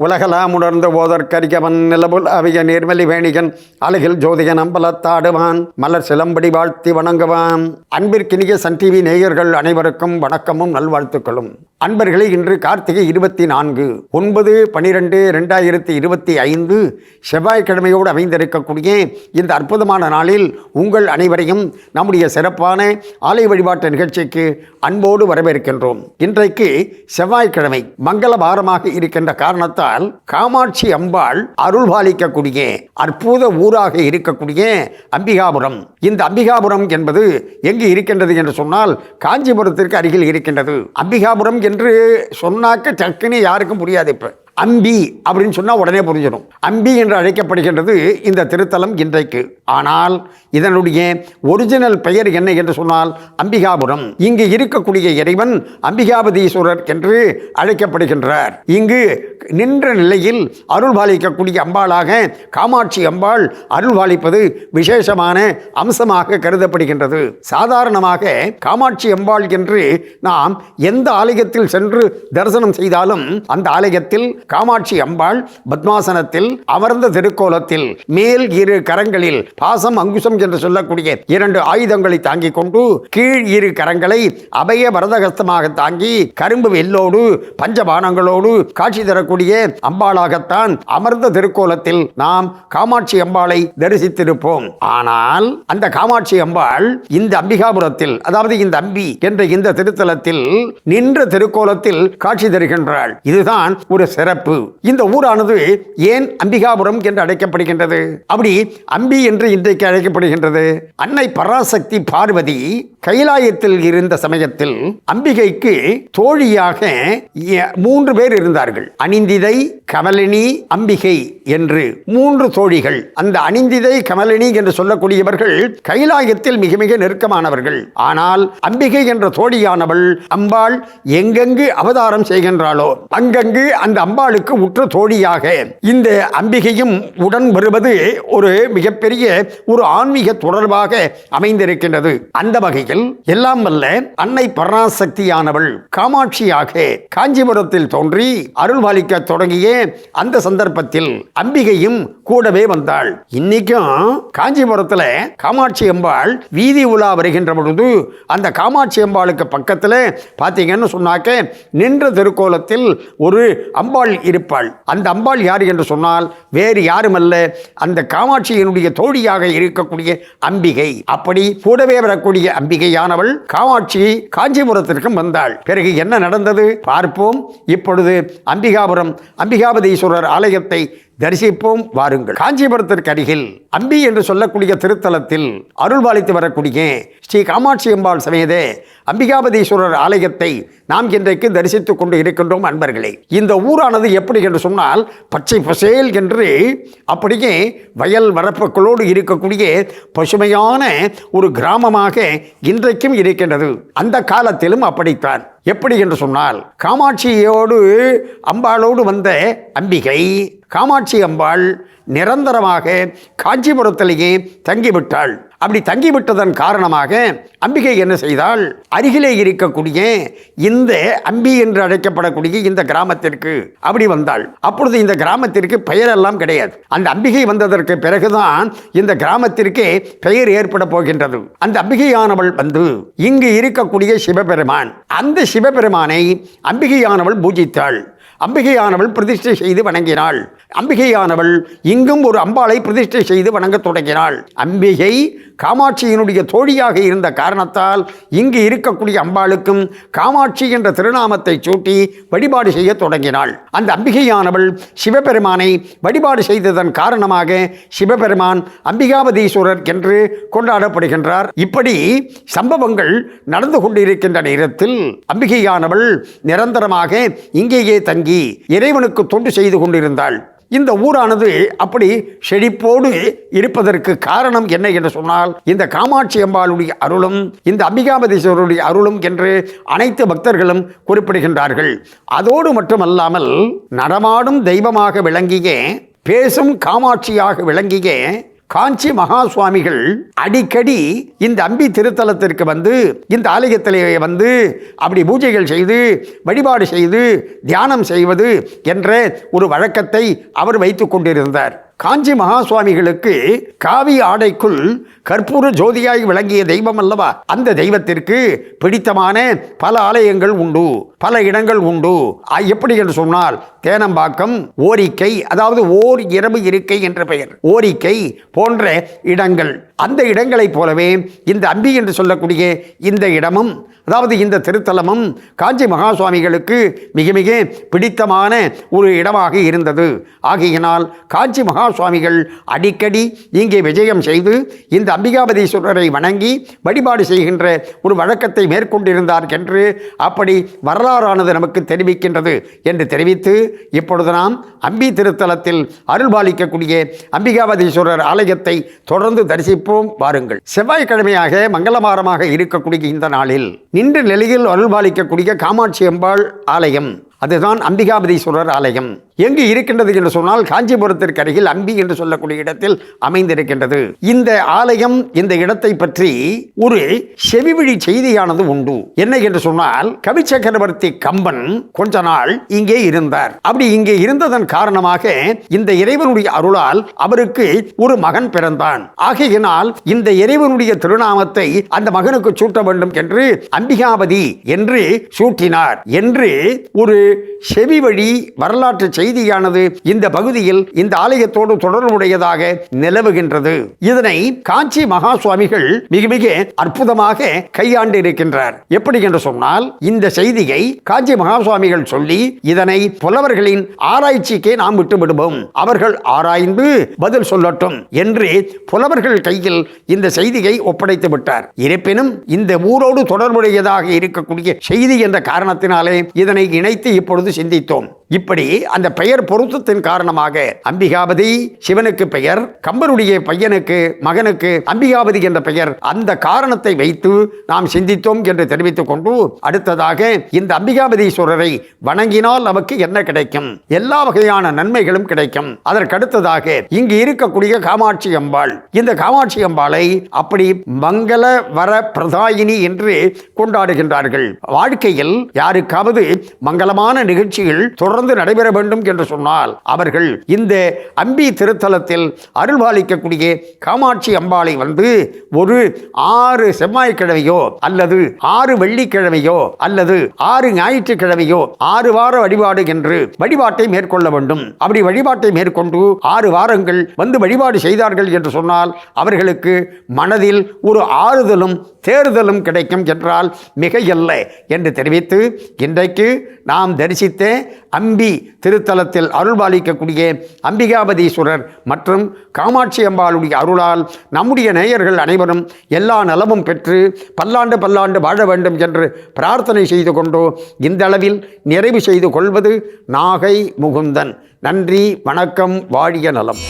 உலகலாம் உணர்ந்து ஓதற்கரிகவன் நிலவுல் அவிய நீர்மலி வேணிகன் அழகில் ஜோதிகன் அம்பலத்தாடுவான் மலர் சிலம்படி வாழ்த்தி வணங்குவான். அன்பிற்கினிய சன் டிவி நேயர்கள் அனைவருக்கும் வணக்கமும் நல்வாழ்த்துக்களும். அன்பர்களே, இன்று கார்த்திகை 24 9/12/2025 செவ்வாய்க்கிழமையோடு அமைந்திருக்கக்கூடிய இந்த அற்புதமான நாளில் உங்கள் அனைவரையும் நம்முடைய சிறப்பான ஆலய வழிபாட்டு நிகழ்ச்சிக்கு அன்போடு வரவேற்கின்றோம். இன்றைக்கு செவ்வாய்க்கிழமை மங்கள வாரமாக இருக்கின்ற காரணத்தால் காமாட்சி அம்பாள் அருள்பாலிக்கக்கூடிய அற்புத ஊராக இருக்கக்கூடிய அம்பிகாபுரம். இந்த அம்பிகாபுரம் என்பது எங்கு இருக்கின்றது என்று சொன்னால் காஞ்சிபுரத்திற்கு அருகில் இருக்கின்றது. அம்பிகாபுரம் என்று சொன்னாக்க டக்குன்னு யாருக்கும் புரியாது. இப்ப அம்பி அப்படின்னு சொன்னா உடனே புரிஞ்சிடும். அம்பி என்று அழைக்கப்படுகின்றது இந்த திருத்தலம் இன்றைக்கு. ஆனால் இதனுடைய ஒரிஜினல் பெயர் என்ன என்று சொன்னால் அம்பிகாபுரம். இங்கு இருக்கக்கூடிய இறைவன் அம்பிகாபதீஸ்வரர் என்று அழைக்கப்படுகின்றார். இங்கு நின்ற நிலையில் அருள்பாலிக்கக்கூடிய அம்பாளாக காமாட்சி அம்பாள் அருள்பாலிப்பது விசேஷமான அம்சமாக கருதப்படுகின்றது. சாதாரணமாக காமாட்சி அம்பாள் என்று நாம் எந்த ஆலயத்தில் சென்று தரிசனம் செய்தாலும் அந்த ஆலயத்தில் காமாட்சி அம்பாள் பத்மாசனத்தில் அமர்ந்த திருக்கோலத்தில் மேல் இரு கரங்களில் பாசம் அங்குசம் என்று சொல்லக்கூடிய 2 ஆயுதங்களை தாங்கிக் கொண்டு கீழ் இரு கரங்களை அபய வரதகஸ்தமாக தாங்கி கரும்பு வெல்லோடு பஞ்சபானங்களோடு காட்சி தரக்கூடிய அம்பாளாகத்தான் அமர்ந்த திருக்கோலத்தில் நாம் காமாட்சி அம்பாளை தரிசித்திருப்போம். ஆனால் அந்த காமாட்சி அம்பாள் இந்த அம்பிகாபுரத்தில், அதாவது இந்த அம்பி என்ற இந்த திருத்தலத்தில் நின்ற திருக்கோலத்தில் காட்சி தருகின்றாள். இதுதான் ஒரு சிறப்பு. இந்த ஊரானது ஏன் அம்பிகாபுரம் என்று அழைக்கப்படுகின்றது? அப்படி அம்பி என்று இன்றைக்கு அழைக்கப்படுகின்றது. அன்னை பராசக்தி பார்வதி கைலாயத்தில் இருந்த சமயத்தில் அம்பிகைக்கு தோழியாக 3 பேர் இருந்தார்கள். அனிந்திதை, கமலினி, அம்பிகை என்று 3 தோழிகள். அந்த அனிந்திதை, கமலினி என்று சொல்லக்கூடியவர்கள் கைலாயத்தில் மிக மிக நெருக்கமானவர்கள். ஆனால் அம்பிகை என்ற தோழியானவள் அம்பாள் எங்கெங்கு அவதாரம் செய்கின்றாளோ அங்கங்கு அந்த அம்பாளுக்கு உற்ற தோழியாக இந்த அம்பிகையும் உடன் வருவது ஒரு மிகப்பெரிய ஒரு ஆன்மீக தொடர்பாக அமைந்திருக்கின்றது. அந்த வகையில் எல்லாம் வல்ல அன்னை பராசக்தியானவள் காமாட்சியாக காஞ்சிபுரத்தில் தோன்றி அருள்பாலிக்க தொடங்கிய அந்த சந்தர்ப்பத்தில் அம்பிகையும் கூடவே வந்தாள். இன்னைக்கும் காஞ்சிபுரத்தில் காமாட்சி அம்பாள் வீதி உலா வருகின்ற பொழுது அந்த காமாட்சி அம்பாளுக்கு பக்கத்தில் பார்த்தீங்கன்னு சொன்னாக்க நின்ற திருக்கோலத்தில் ஒரு அம்பாள் இருப்பாள். அந்த அம்பாள் யார் என்று சொன்னால் வேறு யாருமல்ல, அந்த காமாட்சியினுடைய தோழியாக இருக்கக்கூடிய அம்பிகை. அப்படி கூடவே வரக்கூடிய அம்பிகையானவள் காமாட்சி காஞ்சிபுரத்திற்கும் வந்தாள். பிறகு என்ன நடந்தது பார்ப்போம். இப்பொழுது அம்பிகாபதீஸ்வரர் ஆலயத்தை தரிசிப்போம், வாருங்கள். காஞ்சிபுரத்திற்கு அருகில் அம்பி என்று சொல்லக்கூடிய திருத்தலத்தில் அருள்பாலித்து வரக்கூடிய ஸ்ரீ காமாட்சி அம்பாள் சமேத அம்பிகாபதீஸ்வரர் ஆலயத்தை நாம் இன்றைக்கு தரிசித்துக் கொண்டு இருக்கின்றோம். அன்பர்களே, இந்த ஊரானது எப்படி என்று சொன்னால் பச்சை பசேல் என்று அப்படியே வயல் வரப்புகளோடு இருக்கக்கூடிய பசுமையான ஒரு கிராமமாக இன்றைக்கும் இருக்கின்றது. அந்த காலத்திலும் அப்படித்தான். எப்படி என்று சொன்னால் காமாட்சியோடு அம்பாளோடு வந்த அம்பிகை காமாட்சி அம்பாள் நிரந்தரமாக காஞ்சிபுரத்திலேயே தங்கிவிட்டாள். அப்படி தங்கிவிட்டதன் காரணமாக அம்பிகை என்ன செய்தால் அருகிலே இருக்கக்கூடிய இந்த அம்பி என்று அழைக்கப்படக்கூடிய இந்த கிராமத்திற்கு அப்படி வந்தாள். அப்பொழுது இந்த கிராமத்திற்கு பெயரெல்லாம் கிடையாது. அந்த அம்பிகை வந்ததற்கு பிறகுதான் இந்த கிராமத்திற்கு பெயர் ஏற்பட போகின்றது. அந்த அம்பிகையானவள் வந்து இங்கு இருக்கக்கூடிய சிவபெருமான், அந்த சிவபெருமானை அம்பிகையானவள் பூஜித்தாள். அம்பிகையானவள் பிரதிஷ்டை செய்து வணங்கினாள். அம்பிகையானவள் இங்கும் ஒரு அம்பாளை பிரதிஷ்டை செய்து வணங்க தொடங்கினாள். அம்பிகை காமாட்சியினுடைய தோழியாக இருந்த காரணத்தால் இங்கு இருக்கக்கூடிய அம்பாளுக்கும் காமாட்சி என்ற திருநாமத்தை சூட்டி வழிபாடு செய்ய தொடங்கினாள். அந்த அம்பிகையானவள் சிவபெருமானை வழிபாடு செய்ததன் காரணமாக சிவபெருமான் அம்பிகாபதீஸ்வரர் என்று கொண்டாடப்படுகின்றார். இப்படி சம்பவங்கள் நடந்து கொண்டிருக்கின்ற நேரத்தில் அம்பிகையானவள் நிரந்தரமாக இங்கேயே தங்கி இறைவனுக்கு தொண்டு செய்து கொண்டிருந்தாள். இந்த ஊரானது அப்படி செழிப்போடு இருப்பதற்கு காரணம் என்ன என்று சொன்னால் இந்த காமாட்சி அம்பாளுடைய அருளும் இந்த அம்பிகாபதீஸ்வரருடைய அருளும் என்று அனைத்து பக்தர்களும் குறிப்பிடுகின்றார்கள். அதோடு மட்டுமல்லாமல் நடமாடும் தெய்வமாக விளங்கிய, பேசும் காமாட்சியாக விளங்கிய காஞ்சி மகா சுவாமிகள் அடிக்கடி இந்த அம்பி திருத்தலத்திற்கு வந்து இந்த ஆலயத்திலே வந்து அப்படி பூஜைகள் செய்து வழிபாடு செய்து தியானம் செய்வது என்ற ஒரு வழக்கத்தை அவர் வைத்துக் கொண்டிருந்தார். காஞ்சி மகா சுவாமிகளுக்கு காவி ஆடைக்குள் கற்பூர ஜோதியாய் விளங்கிய தெய்வம் அல்லவா, அந்த தெய்வத்திற்கு பிடித்தமான பல ஆலயங்கள் உண்டு, பல இடங்கள் உண்டு. எப்படி என்று சொன்னால் தேனம்பாக்கம், ஓரிக்கை, அதாவது ஓர் இரவு இருக்கை என்ற பெயர், ஓரிக்கை போன்ற இடங்கள். அந்த இடங்களைப் போலவே இந்த அம்பி என்று சொல்லக்கூடிய இந்த இடமும், அதாவது இந்த திருத்தலமும் காஞ்சி மகா சுவாமிகளுக்கு மிக மிக பிடித்தமான ஒரு இடமாக இருந்தது. ஆகையினால் காஞ்சி மகா சுவாமிகள் அடிக்கடி இங்கே விஜயம் செய்து இந்த அம்பிகாபதீஸ்வரரை வணங்கி வழிபாடு செய்கின்ற ஒரு வழக்கத்தை மேற்கொண்டிருந்தார் என்று அப்படி வரலாறானது நமக்கு தெரிவிக்கின்றது என்று தெரிவித்து, இப்பொழுது நாம் அம்பி திருத்தலத்தில் அருள்பாலிக்கக்கூடிய அம்பிகாபதீஸ்வரர் ஆலயத்தை தொடர்ந்து தரிசிப்போம் வாருங்கள். செவ்வாய்க்கிழமையாக மங்களவாரமாக இருக்கக்கூடிய இந்த நாளில் நின்ற நிலையில் அருள்பாலிக்கக்கூடிய காமாட்சி அம்பாள் ஆலயம், அதுதான் அம்பிகாபதீஸ்வரர் ஆலயம். எங்கு இருக்கின்றது என்று சொன்னால் காஞ்சிபுரத்திற்கு அருகில் அம்பி என்று சொல்லக்கூடிய இடத்தில் அமைந்திருக்கின்றது. இந்த ஆலயம், இந்த இடத்தை பற்றி ஒரு செவிவழி செய்தியானது உண்டு. என்ன என்று சொன்னால், கவி சக்கரவர்த்தி கம்பன் கொஞ்ச நாள் இங்கே இருந்தார். அப்படி இங்கே இருந்ததன் காரணமாக இந்த இறைவனுடைய அருளால் அவருக்கு ஒரு மகன் பிறந்தான். ஆகையினால் இந்த இறைவனுடைய திருநாமத்தை அந்த மகனுக்கு சூட்ட வேண்டும் என்று அம்பிகாபதி என்று சூட்டினார் என்று ஒரு செவிவழி வரலாற்று செய்தியானது இந்த பகுதியில் இந்த ஆலயத்தோடு தொடர்புடையதாக நிலவுகின்றது. இதனை காஞ்சி மகா சுவாமிகள் மிக மிக அற்புதமாக கையாண்டு இருக்கின்றார். எப்படி என்று சொன்னால், இந்த செய்தியை காஞ்சி மகா சுவாமிகள் சொல்லி இதனை புலவர்களின் ஆராய்ச்சிக்கே நாம் விட்டு விடுவோம், அவர்கள் ஆராய்ந்து பதில் சொல்லட்டும் என்று புலவர்கள் கையில் இந்த செய்தியை ஒப்படைத்து விட்டார். இருப்பினும் இந்த ஊரோடு தொடர்புடையதாக இருக்கக்கூடிய செய்தி என்ற காரணத்தினாலே இதனை இணைத்து இப்பொழுது சிந்தித்தோம். இப்படி அந்த பெயர் பொருத்தத்தின் காரணமாக அம்பிகாபதி சிவனுக்கு பெயர், கம்பருடைய பையனுக்கு மகனுக்கு அம்பிகாபதி என்ற பெயர், அந்த காரணத்தை வைத்து நாம் சிந்தித்தோம் என்று தெரிவித்துக் கொண்டு, அடுத்ததாக இந்த அம்பிகாபதீஸ்வரரை வணங்கினால் நமக்கு என்ன கிடைக்கும்? எல்லா வகையான நன்மைகளும் கிடைக்கும். அதற்கடுத்ததாக இங்கு இருக்கக்கூடிய காமாட்சி அம்பாள், இந்த காமாட்சி அம்பாளை அப்படி மங்கள வர பிரதாயினி என்று கொண்டாடுகின்றார்கள். வாழ்க்கையில் யாருக்காவது மங்களமான நிகழ்ச்சிகள் தொடர்ந்து நடைபெற வேண்டும் என்று சொன்னால் அவர்கள் இந்த அம்பி திருத்தலத்தில் அருள்பாலிக்கக்கூடிய காமாட்சி அம்பாளை வந்து ஒரு 6 செவ்வாய்க்கிழமையோ அல்லது 6 வெள்ளிக்கிழமையோ அல்லது 6 ஞாயிற்றுக்கிழமையோ 6 வார வழிபாடு என்று வழிபாட்டை மேற்கொள்ள வேண்டும். அப்படி வழிபாட்டை மேற்கொண்டு 6 வாரங்கள் வந்து வழிபாடு செய்தார்கள் என்று சொன்னால் அவர்களுக்கு மனதில் ஒரு ஆறுதலும் தேறுதலும் கிடைக்கும் என்றால் மிகையல்ல என்று தெரிவித்து, இன்றைக்கு நாம் தரிசித்த அம்பி திருத்தலத்தில் அருள்பாலிக்கக்கூடிய அம்பிகாபதீஸ்வரர் மற்றும் காமாட்சி அம்பாளுடைய அருளால் நம்முடைய நேயர்கள் அனைவரும் எல்லா நலமும் பெற்று பல்லாண்டு பல்லாண்டு வாழ வேண்டும் என்று பிரார்த்தனை செய்து கொண்டு இந்த அளவில் நிறைவு செய்து கொள்வது நாகை முகுந்தன். நன்றி, வணக்கம், வாழிய நலம்.